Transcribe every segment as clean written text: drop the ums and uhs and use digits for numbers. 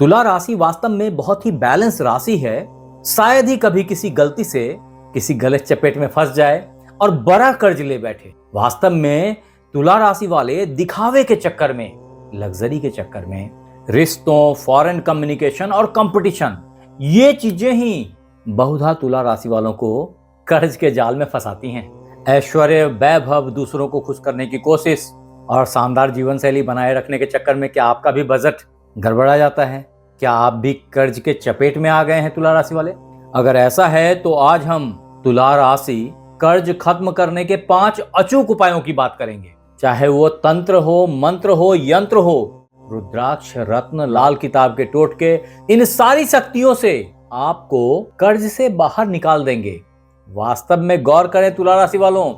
तुला राशि वास्तव में बहुत ही बैलेंस राशि है। शायद ही कभी किसी गलती से किसी गलत चपेट में फंस जाए और बड़ा कर्ज ले बैठे। वास्तव में तुला राशि वाले दिखावे के चक्कर में, लग्जरी के चक्कर में, रिश्तों, फॉरेन कम्युनिकेशन और कंपटीशन, ये चीजें ही बहुधा तुला राशि वालों को कर्ज के जाल में फंसाती हैं। ऐश्वर्य, वैभव, दूसरों को खुश करने की कोशिश और शानदार जीवन शैली बनाए रखने के चक्कर में क्या आपका भी बजट गड़बड़ा जाता है? क्या आप भी कर्ज के चपेट में आ गए हैं तुला राशि वाले? अगर ऐसा है तो आज हम तुला राशि कर्ज खत्म करने के 5 अचूक उपायों की बात करेंगे। चाहे वो तंत्र हो, मंत्र हो, यंत्र हो, रुद्राक्ष, रत्न, लाल किताब के टोटके, इन सारी शक्तियों से आपको कर्ज से बाहर निकाल देंगे। वास्तव में गौर करें तुला राशि वालों,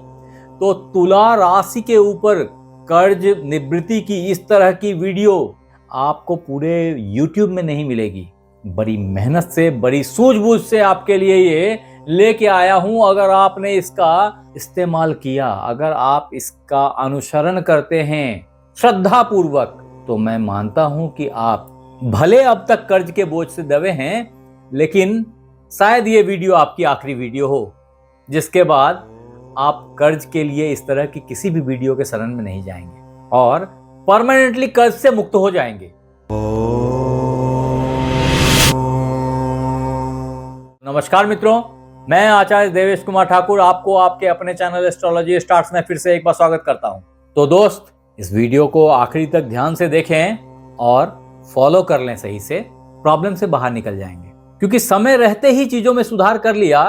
तो तुला राशि के ऊपर कर्ज निवृत्ति की इस तरह की वीडियो आपको पूरे YouTube में नहीं मिलेगी। बड़ी मेहनत से, बड़ी सूझबूझ से आपके लिए ये लेके आया हूं। अगर आपने इसका इस्तेमाल किया, अगर आप इसका अनुसरण करते हैं श्रद्धा पूर्वक, तो मैं मानता हूं कि आप भले अब तक कर्ज के बोझ से दबे हैं, लेकिन शायद ये वीडियो आपकी आखिरी वीडियो हो, जिसके बाद आप कर्ज के लिए इस तरह की किसी भी वीडियो के शरण में नहीं जाएंगे और परमानेंटली कर्ज से मुक्त हो जाएंगे। नमस्कार मित्रों, मैं आचार्य देवेश कुमार ठाकुर आपको आपके अपने चैनल एस्ट्रोलॉजी स्टार्ट्स में फिर से एक बार स्वागत करता हूं। तो दोस्त, इस वीडियो को आखिरी तक ध्यान से देखें और फॉलो कर लें सही से, प्रॉब्लम से बाहर निकल जाएंगे। क्योंकि समय रहते ही चीजों में सुधार कर लिया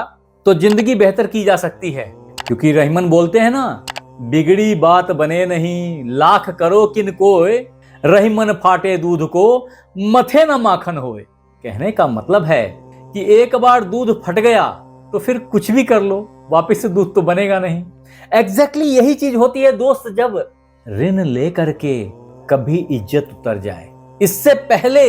तो जिंदगी बेहतर की जा सकती है। क्योंकि रहीमन बोलते हैं ना, बिगड़ी बात बने नहीं, लाख करो किन कोय, रहीमन फाटे दूध को मथे न माखन होए। कहने का मतलब है कि एक बार दूध फट गया तो फिर कुछ भी कर लो, वापस से दूध तो बनेगा नहीं। एग्जैक्टली यही चीज होती है दोस्त, जब ऋण लेकर के कभी इज्जत उतर जाए, इससे पहले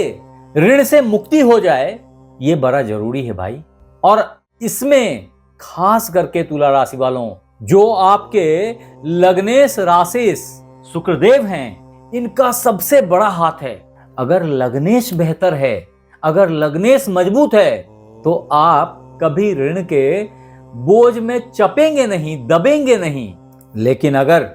ऋण से मुक्ति हो जाए, ये बड़ा जरूरी है भाई। और इसमें खास करके तुला राशि वालों, जो आपके लग्नेश राशिस शुक्रदेव हैं, इनका सबसे बड़ा हाथ है। अगर लग्नेश बेहतर है, अगर लग्नेश मजबूत है, तो आप कभी ऋण के बोझ में चपेंगे नहीं, दबेंगे नहीं। लेकिन अगर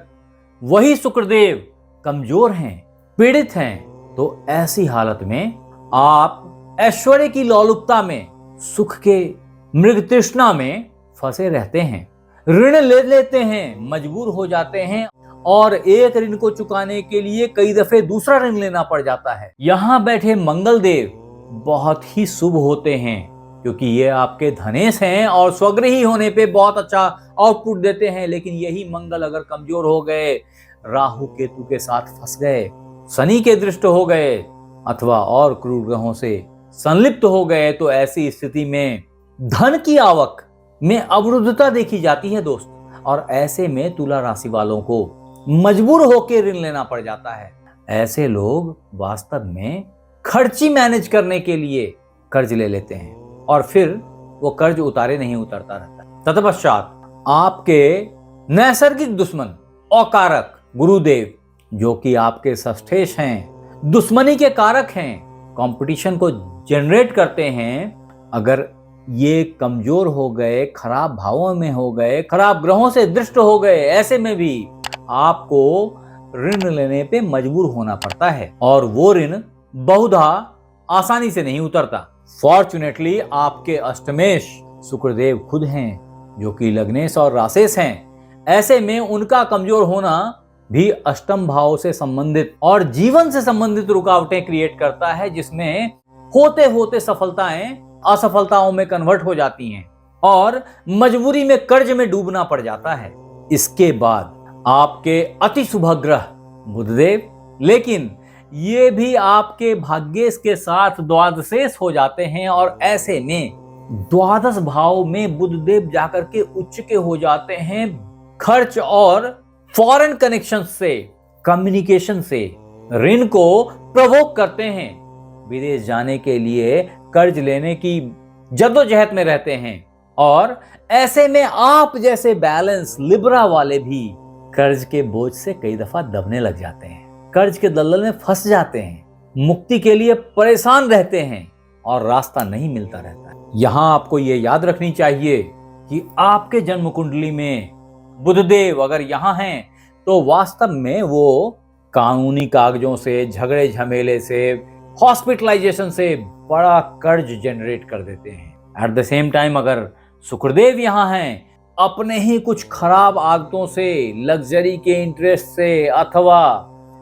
वही शुक्रदेव कमजोर हैं, पीड़ित हैं, तो ऐसी हालत में आप ऐश्वर्य की लोलुपता में, सुख के मृग तृष्णा में फंसे रहते हैं। ऋण ले लेते हैं, मजबूर हो जाते हैं और एक ऋण को चुकाने के लिए कई दफे दूसरा ऋण लेना पड़ जाता है। यहाँ बैठे मंगल देव बहुत ही शुभ होते हैं, क्योंकि ये आपके धनेश हैं और स्वगृही होने पे बहुत अच्छा आउटपुट देते हैं। लेकिन यही मंगल अगर कमजोर हो गए, राहु केतु के साथ फंस गए, शनि के दृष्ट हो गए अथवा और क्रूर ग्रहों से संलिप्त हो गए, तो ऐसी स्थिति में धन की आवक में अवरुद्धता देखी जाती है दोस्त। और ऐसे में तुला राशि वालों को मजबूर होकर ऋण लेना पड़ जाता है। ऐसे लोग वास्तव में खर्ची मैनेज करने के लिए कर्ज ले लेते हैं और फिर वो कर्ज उतारे नहीं उतरता रहता। तत्पश्चात आपके नैसर्गिक दुश्मन अकारक गुरुदेव, जो कि आपके षष्ठेश हैं, दुश्मनी के कारक हैं, कंपटीशन को जनरेट करते हैं, अगर ये कमजोर हो गए, खराब भावों में हो गए, खराब ग्रहों से दृष्ट हो गए, ऐसे में भी आपको ऋण लेने पे मजबूर होना पड़ता है और वो ऋण बहुधा आसानी से नहीं उतरता। फॉर्चुनेटली आपके अष्टमेश शुक्रदेव खुद हैं, जो कि लग्नेश और राशेश हैं। ऐसे में उनका कमजोर होना भी अष्टम भाव से संबंधित और जीवन से संबंधित रुकावटें क्रिएट करता है, जिसमें होते होते सफलताएं असफलताओं में कन्वर्ट हो जाती हैं और मजबूरी में कर्ज में डूबना पड़ जाता है। इसके बाद आपके अति शुभ ग्रह बुधदेव, लेकिन ये भी आपके भाग्येश के साथ द्वादशेश हो जाते हैं और ऐसे में द्वादश भाव में बुधदेव जाकर के उच्च के हो जाते हैं। खर्च और फॉरेन कनेक्शन से, कम्युनिकेशन से ऋण को प्रवोक करते हैं। विदेश जाने के लिए कर्ज लेने की जद्दोजहद में रहते हैं और ऐसे में आप जैसे बैलेंस लिब्रा वाले भी कर्ज के बोझ से कई दफा दबने लग जाते हैं, कर्ज के दलदल में फंस जाते हैं। मुक्ति के लिए परेशान रहते हैं और रास्ता नहीं मिलता रहता है। यहां आपको ये याद रखनी चाहिए कि आपके जन्म कुंडली में बुधदेव अगर यहां हैं तो वास्तव में वो कानूनी कागजों से, झगड़े झमेले से, हॉस्पिटलाइजेशन से बड़ा कर्ज जनरेट कर देते हैं। एट द सेम टाइम अगर शुक्रदेव यहां हैं, अपने ही कुछ खराब आदतों से, लग्जरी के इंटरेस्ट से अथवा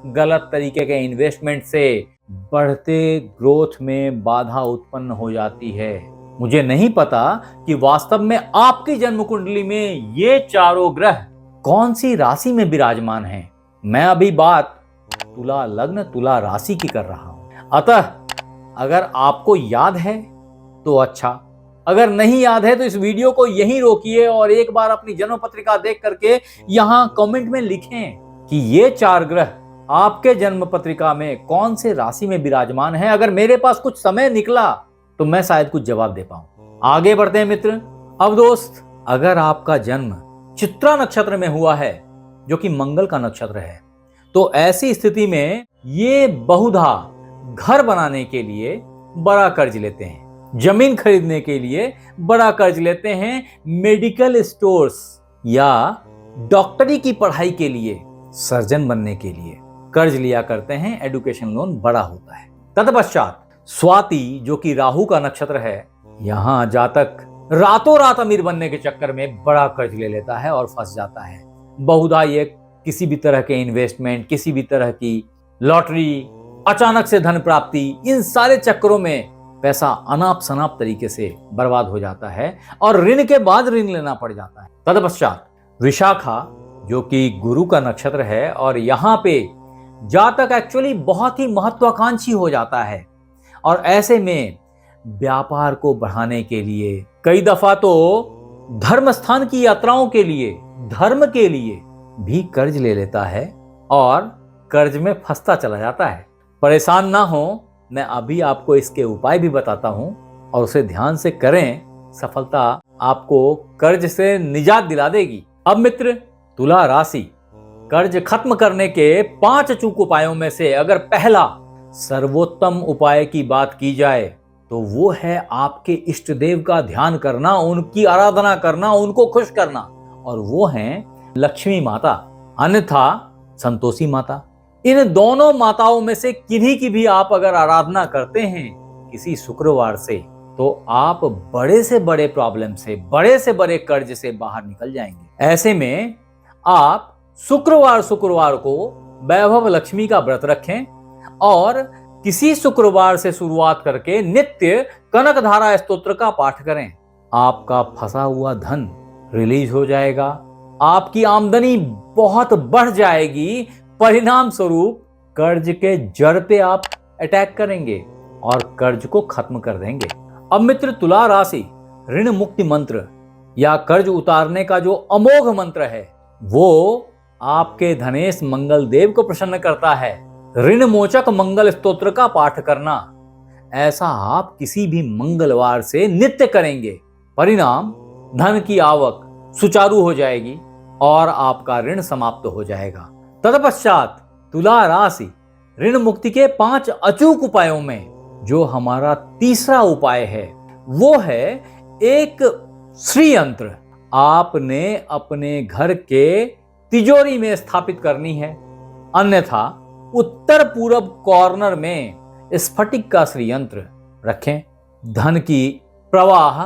गलत तरीके के इन्वेस्टमेंट से बढ़ते ग्रोथ में बाधा उत्पन्न हो जाती है। मुझे नहीं पता कि वास्तव में आपकी जन्म कुंडली में ये चारों ग्रह कौन सी राशि में विराजमान हैं। मैं अभी बात तुला लग्न, तुला राशि की कर रहा हूं। अतः अगर आपको याद है तो अच्छा, अगर नहीं याद है तो इस वीडियो को यहीं रोकिए और एक बार अपनी जन्म पत्रिका देख करके यहां कमेंट में लिखें कि ये चार ग्रह आपके जन्म पत्रिका में कौन से राशि में विराजमान है। अगर मेरे पास कुछ समय निकला तो मैं शायद कुछ जवाब दे पाऊं। आगे बढ़ते हैं मित्र। अब दोस्त, अगर आपका जन्म चित्रा नक्षत्र में हुआ है जो कि मंगल का नक्षत्र है, तो ऐसी स्थिति में ये बहुधा घर बनाने के लिए बड़ा कर्ज लेते हैं, जमीन खरीदने के लिए बड़ा कर्ज लेते हैं, मेडिकल स्टोर्स या डॉक्टरी की पढ़ाई के लिए, सर्जन बनने के लिए कर्ज लिया करते हैं। एजुकेशन लोन बड़ा होता है। तत्पश्चात स्वाति जो कि राहु का नक्षत्र है, यहां जातक रातों रात अमीर बनने के चक्कर में बड़ा कर्ज ले लेता है और फंस जाता है। बहुधा ये किसी भी तरह के इन्वेस्टमेंट, किसी भी तरह की लॉटरी, अचानक से धन प्राप्ति, इन सारे चक्करों में पैसा अनाप शनाप तरीके से बर्बाद हो जाता है और ऋण के बाद ऋण लेना पड़ जाता है। तत्पश्चात विशाखा जो कि गुरु का नक्षत्र है और यहां पे जातक एक्चुअली बहुत ही महत्वाकांक्षी हो जाता है और ऐसे में व्यापार को बढ़ाने के लिए, कई दफा तो धर्म स्थान की यात्राओं के लिए, धर्म के लिए भी कर्ज ले लेता है और कर्ज में फंसता चला जाता है। परेशान ना हो, मैं अभी आपको इसके उपाय भी बताता हूं और उसे ध्यान से करें, सफलता आपको कर्ज से निजात दिला देगी। अब मित्र, तुला राशि कर्ज खत्म करने के 5 अचूक उपायों में से अगर पहला सर्वोत्तम उपाय की बात की जाए तो वो है आपके इष्ट देव का ध्यान करना, उनकी आराधना करना, उनको खुश करना, और वो हैं लक्ष्मी माता अन्यथा संतोषी माता। इन दोनों माताओं में से किन्हीं की भी आप अगर आराधना करते हैं किसी शुक्रवार से, तो आप बड़े से बड़े प्रॉब्लम से, बड़े से बड़े कर्ज से बाहर निकल जाएंगे। ऐसे में आप शुक्रवार को वैभव लक्ष्मी का व्रत रखें और किसी शुक्रवार से शुरुआत करके नित्य कनक धारा स्तोत्र का पाठ करें। आपका फंसा हुआ धन रिलीज हो जाएगा, आपकी आमदनी बहुत बढ़ जाएगी। परिणाम स्वरूप कर्ज के जड़ पे आप अटैक करेंगे और कर्ज को खत्म कर देंगे। अब मित्र, तुला राशि ऋण मुक्ति मंत्र या कर्ज उतारने का जो अमोघ मंत्र है वो आपके धनेश मंगल देव को प्रसन्न करता है। ऋण मोचक मंगल स्तोत्र का पाठ करना, ऐसा आप किसी भी मंगलवार से नित्य करेंगे। परिणाम धन की आवक सुचारू हो जाएगी और आपका ऋण समाप्त हो जाएगा। तत्पश्चात तुला राशि ऋण मुक्ति के 5 अचूक उपायों में जो हमारा तीसरा उपाय है वो है एक श्री यंत्र आपने अपने घर के तिजोरी में स्थापित करनी है, अन्यथा उत्तर पूर्व कॉर्नर में स्फटिक का श्री यंत्र रखें। धन की प्रवाह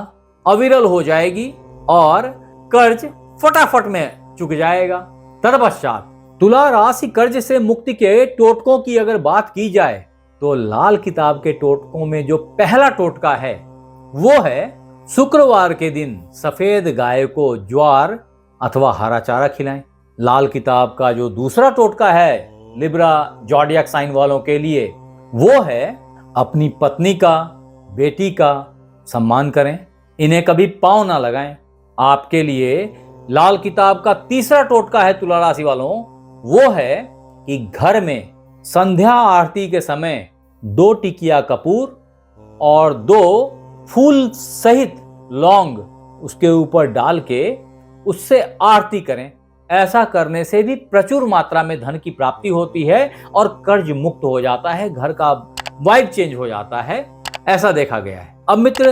अविरल हो जाएगी और कर्ज फटाफट में चुक जाएगा। तत्पश्चात तुला राशि कर्ज से मुक्ति के टोटकों की अगर बात की जाए तो लाल किताब के टोटकों में जो पहला टोटका है वो है शुक्रवार के दिन सफेद गाय को ज्वार अथवा हरा चारा खिलाएं। लाल किताब का जो दूसरा टोटका है लिब्रा जॉडियक साइन वालों के लिए वो है अपनी पत्नी का, बेटी का सम्मान करें, इन्हें कभी पांव ना लगाएं। आपके लिए लाल किताब का तीसरा टोटका है तुला राशि वालों, वो है कि घर में संध्या आरती के समय 2 टिकिया कपूर और 2 फूल सहित लौंग उसके ऊपर डाल के उससे आरती करें। ऐसा करने से भी प्रचुर मात्रा में धन की प्राप्ति होती है और कर्ज मुक्त हो जाता है, घर का वाइब चेंज हो जाता है, ऐसा देखा गया है। अब मित्र,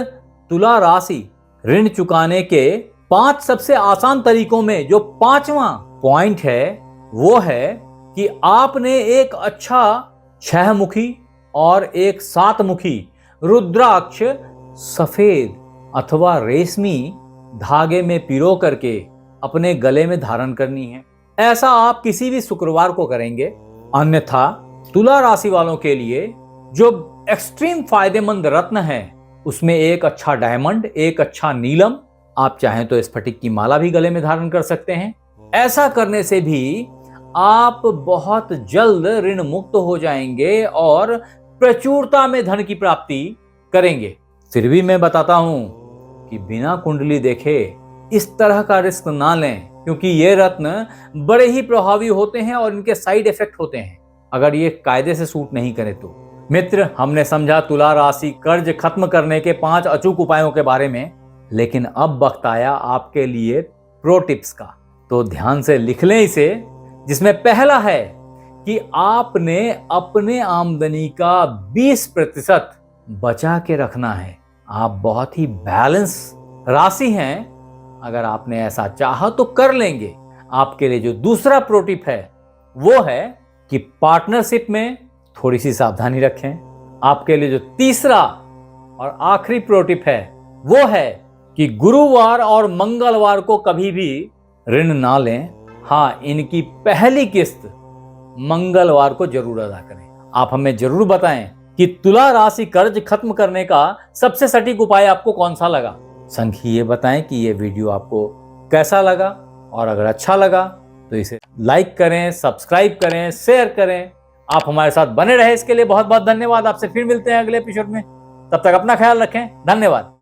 तुला राशि ऋण चुकाने के 5 सबसे आसान तरीकों में जो 5वां पॉइंट है वो है कि आपने एक अच्छा 6 मुखी और एक 7 मुखी रुद्राक्ष सफेद अथवा रेशमी धागे में पिरो करके अपने गले में धारण करनी है। ऐसा आप किसी भी शुक्रवार को करेंगे। अन्यथा तुला राशि वालों के लिए जो एक्सट्रीम फायदेमंद रत्न है उसमें एक अच्छा डायमंड, एक अच्छा नीलम, आप चाहें तो स्फटिक की माला भी गले में धारण कर सकते हैं। ऐसा करने से भी आप बहुत जल्द ऋण मुक्त हो जाएंगे और प्रचुरता में धन की प्राप्ति करेंगे। फिर भी मैं बताता हूं कि बिना कुंडली देखे इस तरह का रिस्क ना लें, क्योंकि ये रत्न बड़े ही प्रभावी होते हैं और इनके साइड इफेक्ट होते हैं अगर ये कायदे से सूट नहीं करे तो। मित्र, हमने समझा तुला राशि कर्ज खत्म करने के 5 अचूक उपायों के बारे में, लेकिन अब वक्त आया आपके लिए प्रो टिप्स का। तो ध्यान से लिख लें इसे, जिसमें पहला है कि आपने अपने आमदनी का 20% बचा के रखना है। आप बहुत ही बैलेंस राशि हैं, अगर आपने ऐसा चाहा तो कर लेंगे। आपके लिए जो दूसरा प्रो टिप है वो है कि पार्टनरशिप में थोड़ी सी सावधानी रखें। आपके लिए जो तीसरा और आखिरी प्रो टिप है वो है कि गुरुवार और मंगलवार को कभी भी ऋण ना लें। हाँ, इनकी पहली किस्त मंगलवार को जरूर अदा करें। आप हमें जरूर बताएं कि तुला राशि कर्ज खत्म करने का सबसे सटीक उपाय आपको कौन सा लगा। संग ही ये बताएं कि ये वीडियो आपको कैसा लगा, और अगर अच्छा लगा तो इसे लाइक करें, सब्सक्राइब करें, शेयर करें। आप हमारे साथ बने रहे इसके लिए बहुत बहुत धन्यवाद। आपसे फिर मिलते हैं अगले एपिसोड में। तब तक अपना ख्याल रखें। धन्यवाद।